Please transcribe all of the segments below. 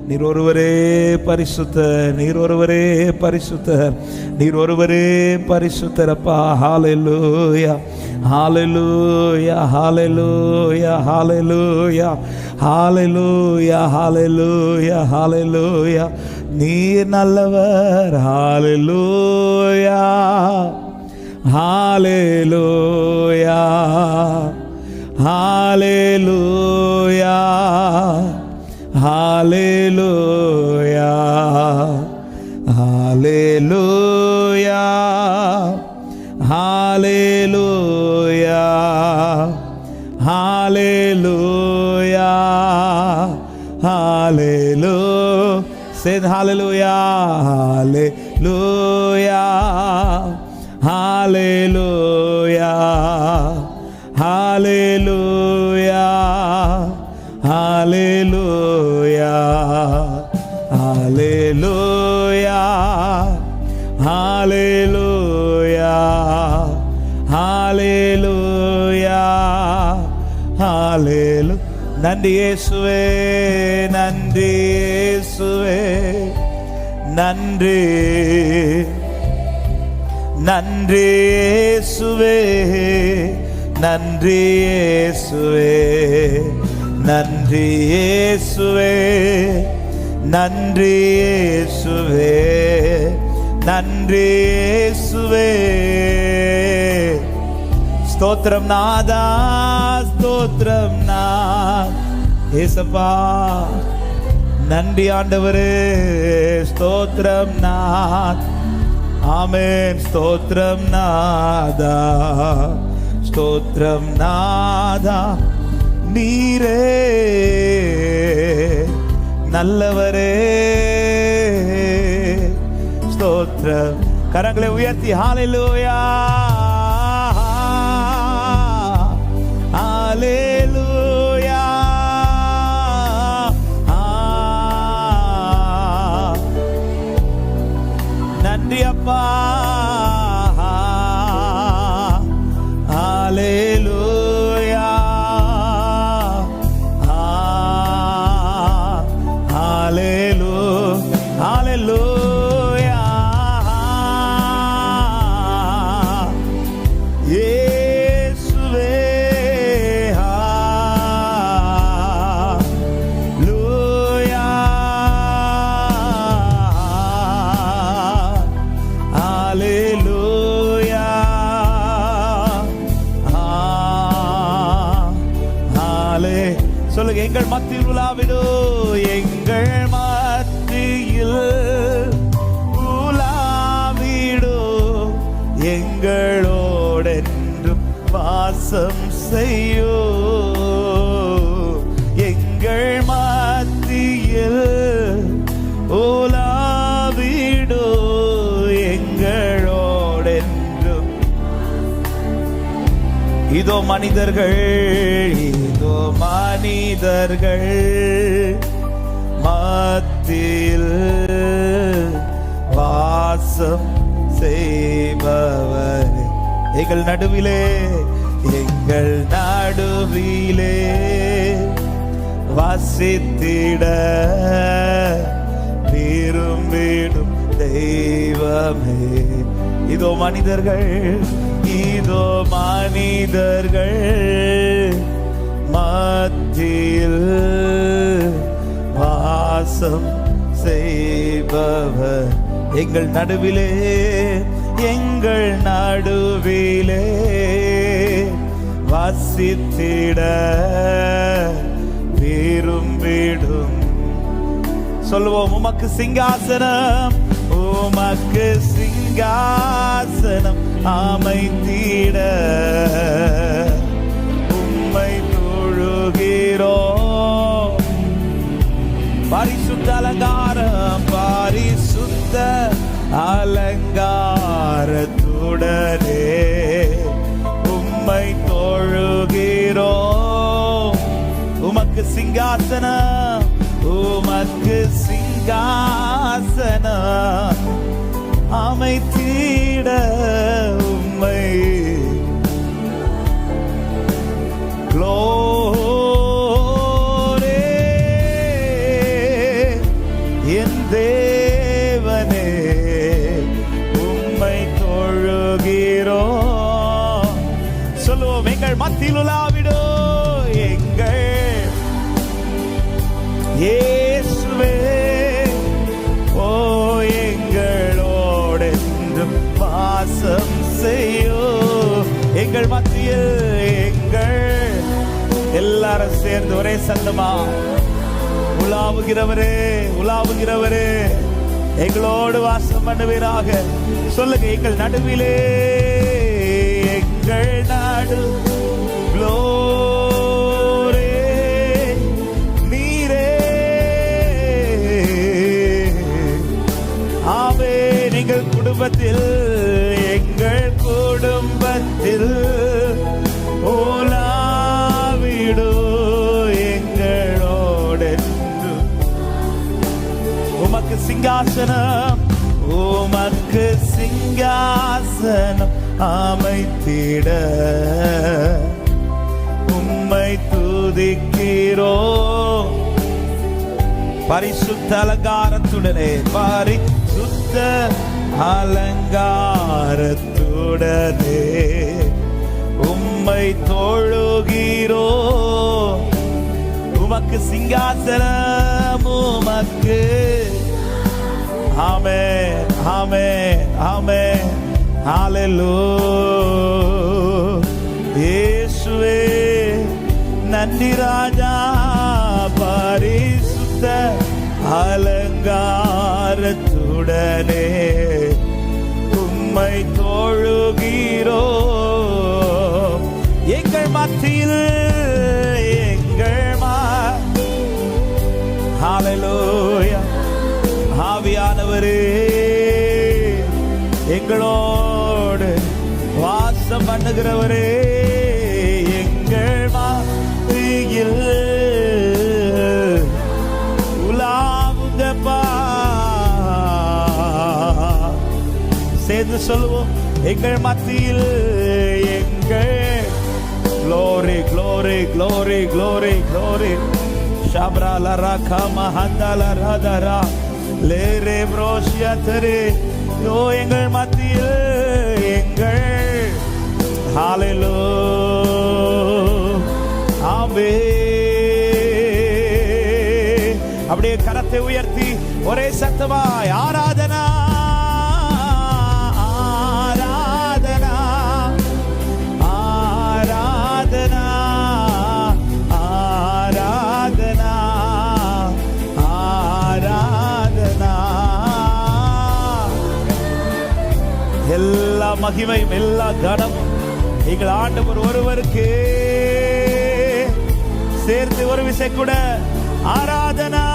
நீர் ஒருவரே பரிசுத்தர், நீர் ஒருவரே பரிசுத்தர், நீர் ஒருவரே பரிசுத்தரப்பா. ஹல்லேலூயா, ஹல்லேலூயா, ஹல்லேலூயா, ஹல்லேலூயா, ஹல்லேலூயா, ஹல்லேலூயா, ஹல்லேலூயா. நீர் நல்லவர். ஹல்லேலூயா, ஹல்லேலூயா, ஹல்லேலூயா, ஹல்லேலூயா, ஹல்லேலூயா, ஹல்லேலூயா, ஹல்லேலூயா, ஹல்லேலூயா. Say hallelujah, hallelujah, hallelujah, hallelujah, hallelujah, hallelujah, hallelujah, hallelujah, hallelujah. நன்றி இயேசுவே, நன்றி இயேசுவே, நன்றி, நன்றி இயேசுவே, நன்றி இயேசுவே, நன்றி இயேசுவே, நன்றி இயேசுவே, நன்றி இயேசுவே. ஸ்தோத்திரம் நாதா, ஸ்தோத்திரம் நாத் ஏசப்பா. நன்றி ஆண்டவரே, ஸ்தோத்திரம் நாத். ஆமென். ஸ்தோத்திரம் நாதா, ஸ்தோத்திரம் நாதா. நீரே நல்லவரே. ஸ்தோத்திரம். கரங்களை உயர்த்தி ஹல்லேலூயா, ஹல்லேலூயா. நன்றி அப்பா. ஹல்லேலூயா, ஹல்லேலூயா, ஹல்லேலூயா. சொல்லுங்க, எங்கள் மத்தியில் உலாவிடு, எங்கள் மத்தியில் உலாவிடு, எங்களோடென்றும் வாசம் செய்யோ. எங்கள் மத்தியில் உலாவிடு, எங்களோடென்றும். இதோ மனிதர்கள், இதோ மனிதர்கள் மத்தியில் வாசம் செய்பவர். எங்கள் நடுவிலே, எங்கள் நடுவிலே வாசித்திட விரும்பிடும் தெய்வமே. இதோ மனிதர்கள், இதோ மனிதர்கள் மத்தியில் வாசம் செய்பவர். எங்கள் நடுவிலே, எங்கள் நடுவிலே வாசித்திட விரும்பிடும். சொல்லுவோம், உமக்கு சிங்காசனம், உமக்கு சிங்காசனம் அமைத்திட உம்மை தொழுகிறோம். பரிசுத்த அலங்காரம், பரிசுத்த அலங்காரத்துடனே உம்மை தொழுகிறோம். உமக்கு சிங்காசனம், உமக்கு சிங்காசனம் அமைத்திட உம்மை glory வாசம் செய்யும் எங்கள் மத்தியில். எங்கள் எல்லாரும் சேர்ந்து ஒரே சத்தமா உலாவுகிறவரே, உலாவுகிறவரே, எங்களோடு வாசம் பண்ணுவீராக. சொல்லுங்க, எங்கள் நடுவிலே, எங்கள் நாடு க்ளோரி நீரே. ஆவே, எங்கள் குடும்பத்தில், எங்கள் குடும்பத்தில் ஓலாவிடு எங்களோடு. உமக்கு சிங்காசனம், உமக்கு சிங்காசனம் அமைத்திட உம்மை துதிக்கிறோ. பரிசுத்த அலங்காரத்துடனே, பரிசுத்த அலங்காரத்துடனே உம்மை தொழுகிறோ. உமக்கு சிங்காசனம், உமக்கு. ஆமென், ஆமென், ஆமென். ஹல்லேலூயா. இயேசுவே நன்றி ராஜா. பரிசுத்த அலங்காரத்துடனே உம்மை தொழுகிறோ. எங்கள் மத்தியில், எங்கள் ஹல்லேலூயா. ஆவியானவரே, எங்களோடு வாசம் பண்ணுகிறவரே, எங்கள் மத்தியில் உலாவுங்கப்பா. சேர்ந்து சொல்லுவோம், எங்கள் மத்தியில், எங்கள் glory, glory, glory, glory, glory. Shabra la raka mahandala radara lere broshyatare. யோ எங்கள் மத்தியில், எங்கள். ஹல்லேலூயா. ஆமென். அப்படியே கரத்தை உயர்த்தி ஒரே சத்தமாய் ஆராதனா, ஆராதனா, ஆராதனா, ஆராதனா, ஆராதனா. எல்லா மகிமையும் எல்லா கனமும் எங்கள் ஆண்டவர் ஒருவருக்கு. சேர்ந்து ஒரு விசை கூட ஆராதனா.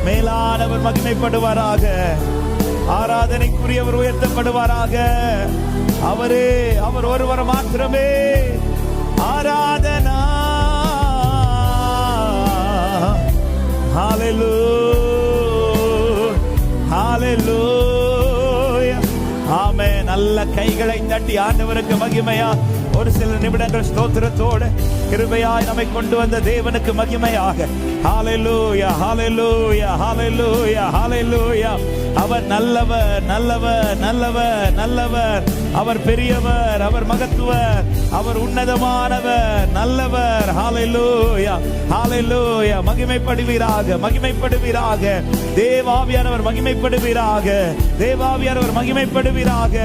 மேலானவர் மகிமைப்படுவாராக, ஆராதனைக்குரியவர் உயர்த்தப்படுவாராக. அவரே, அவர் ஒருவர் மாத்திரமே ஆராதனா. ஹல்லேலூயா, ஹல்லேலூயா. ஆமென். நல்ல கைகளை தட்டி ஆண்டவருக்கு மகிமையா ஒரு சில நிமிடங்கள் ஸ்தோத்திரத்தோடு கிருபையாய் நம்மை கொண்டு வந்த தேவனுக்கு மகிமையாக. ஹல்லேலூயா, ஹல்லேலூயா, ஹல்லேலூயா, ஹல்லேலூயா. அவர் நல்லவர், நல்லவர், நல்லவர், நல்லவர். அவர் பெரியவர், அவர் மகத்துவர், அவர் உன்னதமானவர், நல்லவர். ஹல்லேலூயா, ஹல்லேலூயா. மகிமைப்படுவீராக, மகிமைப்படுவீராக. தேவாவியானவர் மகிமைப்படுவீராக, தேவாவியானவர் மகிமைப்படுவீராக.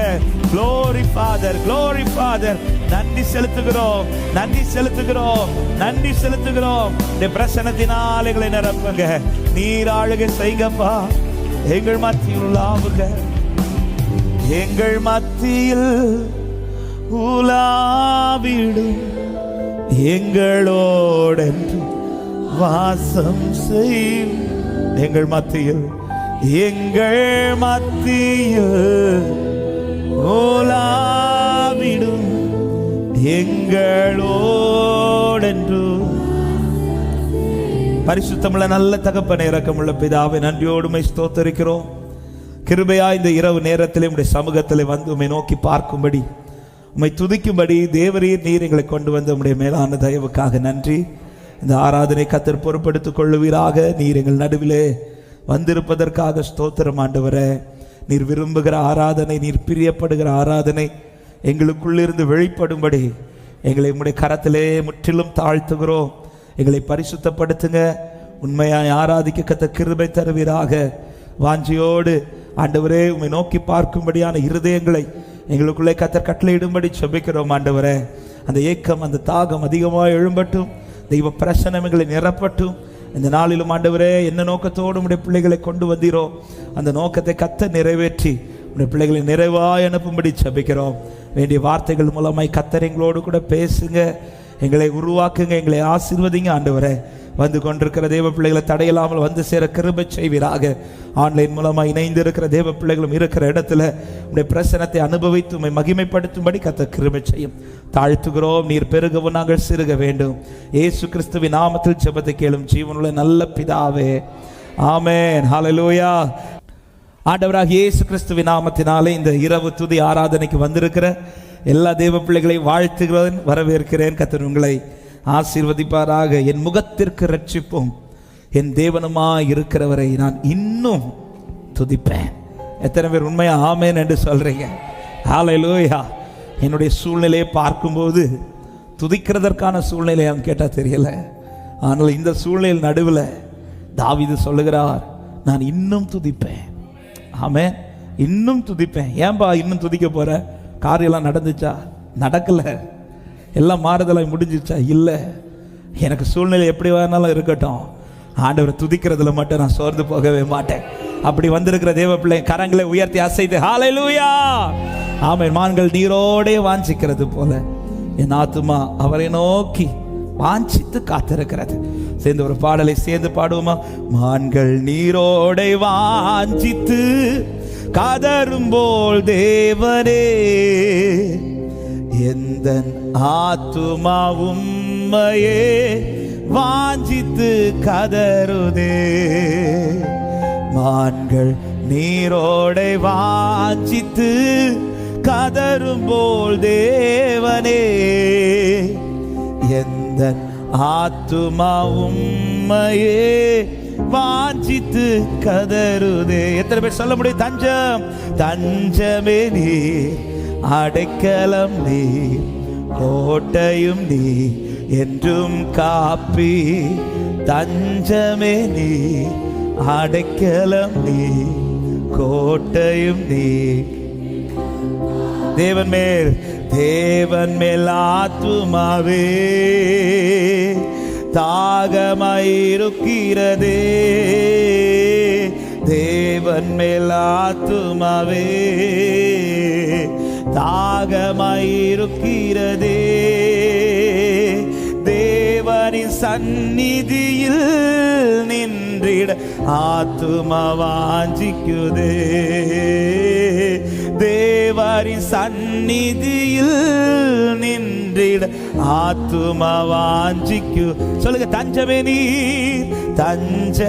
Glory Father, glory Father. நன்றி செலுத்துகிறோம், நன்றி செலுத்துகிறோம், நன்றி செலுத்துகிறோம். இந்த பிரசன்னத்தினால் எங்களை நிரப்புங்க, நீர் ஆளுகை செய்கப்பா. எங்கள் மத்தியில் உலாவுங்க, எங்கள் மத்தியில் உலாவிடும் எங்களோடு வாசம் செய்யும். எங்கள் மத்தியில், எங்கள் மத்தியில் உலாவிடும் எங்களோடென்று. பரிசுத்தமுள்ள நல்ல தகப்பனே, இரக்கமுள்ள பிதாவே, நன்றியோடு ஸ்தோத்தரிக்கிறோம். கிருபையா இந்த இரவு நேரத்திலே உம்முடைய சமூகத்திலே வந்து உம்மை நோக்கி பார்க்கும்படி, உம்மை துதிக்கும்படி தேவரீர் நீர் எங்களை கொண்டு வந்த உம்முடைய மேலான தயவுக்காக நன்றி. இந்த ஆராதனை கர்த்தர் பொறுப்பெடுத்துக் கொள்ளுவீராக. நீர் எங்கள் நடுவிலே வந்திருப்பதற்காக ஸ்தோத்திரம் ஆண்டவரே. நீர் விரும்புகிற ஆராதனை, நீர் பிரியப்படுகிற ஆராதனை எங்களுக்குள்ளிருந்து வெளிப்படும்படி எங்களை உம்முடைய கரத்திலே முற்றிலும் தாழ்த்துகிறோம். எங்களை பரிசுத்தப்படுத்துங்க. உண்மையாய் ஆராதிக்க கர்த்தர் கிருபை தருவீராக. வாஞ்சியோடு ஆண்டவரே, உம்மை நோக்கி பார்க்கும்படியான இருதயங்களை எங்களுக்குள்ளே கர்த்தர் கட்டளையிடும்படி செபிக்கிறோம். ஆண்டவரே, அந்த ஏக்கம், அந்த தாகம் அதிகமாக எழும்பட்டும். தெய்வ பிரசன்னம் எங்களை நிரப்பட்டும். இந்த நாளிலும் ஆண்டவரே, என்ன நோக்கத்தோடு உடைய பிள்ளைகளை கொண்டு வந்தீரோ அந்த நோக்கத்தை கர்த்தர் நிறைவேற்றி உடைய பிள்ளைகளை நிறைவாய் அனுப்பும்படி செபிக்கிறோம். வேண்டிய வார்த்தைகள் மூலமாய் கர்த்தர் எங்களோடு கூட பேசுங்க, எங்களை உருவாக்குங்க, எங்களை ஆசீர்வதிங்க. ஆண்டவரே, வந்து கொண்டிருக்கிற தேவ பிள்ளைகளை தடையில்லாமல் வந்து சேர கிருபை செய்வீராக. ஆன்லைன் மூலமாக இணைந்து இருக்கிற தேவ பிள்ளைகளும் இருக்கிற இடத்துல உடைய பிரசனத்தை அனுபவித்து உம்மை மகிமைப்படுத்தும்படி கர்த்தர் கிருபை செய்யும். தாழ்த்துகிறோம். நீர் பெருகவும் நாங்கள் சிறுக வேண்டும். இயேசு கிறிஸ்துவின் நாமத்தில் ஜெபத்தை கேளும் ஜீவனுள்ள நல்ல பிதாவே, ஆமென். ஹல்லேலூயா. ஆண்டவராகிய இயேசு கிறிஸ்துவின் நாமத்தினாலே இந்த இரவு துதி ஆராதனைக்கு வந்திருக்கிற எல்லா தேவ பிள்ளைகளையும் வாழ்த்துகிறேன், வரவேற்கிறேன். கர்த்தர் உங்களை ஆசீர்வதிப்பாராக. என் முகத்திற்கு ரட்சிப்பும் என் தேவனுமாய் இருக்கிறவரை நான் இன்னும் துதிப்பேன். எத்தனை பேர் உண்மையா ஆமென் என்று சொல்றீங்க? ஹல்லேலூயா. என்னுடைய சூழ்நிலையை பார்க்கும்போது துதிக்கிறதற்கான சூழ்நிலையான்னு கேட்டால் தெரியல. ஆனால் இந்த சூழ்நிலையில் நடுவில் தாவீது சொல்லுகிறார், நான் இன்னும் துதிப்பேன். ஆமென், இன்னும் துதிப்பேன். ஏன்பா இன்னும் துதிக்க போற? காரியெல்லாம் நடந்துச்சா? நடக்கல. எல்லாம் மாறுதலாக முடிஞ்சிச்சா? இல்லை. எனக்கு சூழ்நிலை எப்படி வேணாலும் இருக்கட்டும், ஆண்டவரை துதிக்கிறதுல மட்டும் நான் சோர்ந்து போகவே மாட்டேன். அப்படி வந்திருக்கிற தேவ பிள்ளை கரங்களை உயர்த்தி அசைத்து ஹல்லேலூயா. ஆமென். மான்கள் நீரோடே வாஞ்சிக்கிறது போல என் ஆத்துமா அவரை நோக்கி வாஞ்சித்து காத்திருக்கிறது. சேர்ந்து ஒரு பாடலை சேர்ந்து பாடுவோமா? மான்கள் நீரோடை வாஞ்சித்து கதரும் போல் தேவனே, எந்த ஆத்துமா உம்மையே வாஞ்சித்து கதருதே. மான்கள் நீரோடை வாஞ்சித்து கதரும் போல் தேவனே, எந்த ஆத்துமா உம்மையே வாஞ்சித்து கதருதே. எத்தனை பேர் சொல்ல முடியும்? தஞ்சம், தஞ்சமே நீர், அடைக்கலம் நீர், கோட்டையும் நீர், என்றும் காப்பி. தஞ்சமே நீர், அடைக்கலம் நீர், கோட்டையும் நீர். தேவன் மேல் ஆத்துமாவே தாகமாயிருக்கிறதே. தேவன் மேல் ஆத்துமாவே தாகமாயிருக்கிறதே. தேவனின் சந்நிதியில் நின்றிட ஆத்துமா வாஞ்சிக்குதே. தேவரின் சந்நிதியில் நின்றிட ஆத்துமா வாஞ்சிக்கு. சொல்லுங்க, தஞ்சமே நீர், தஞ்ச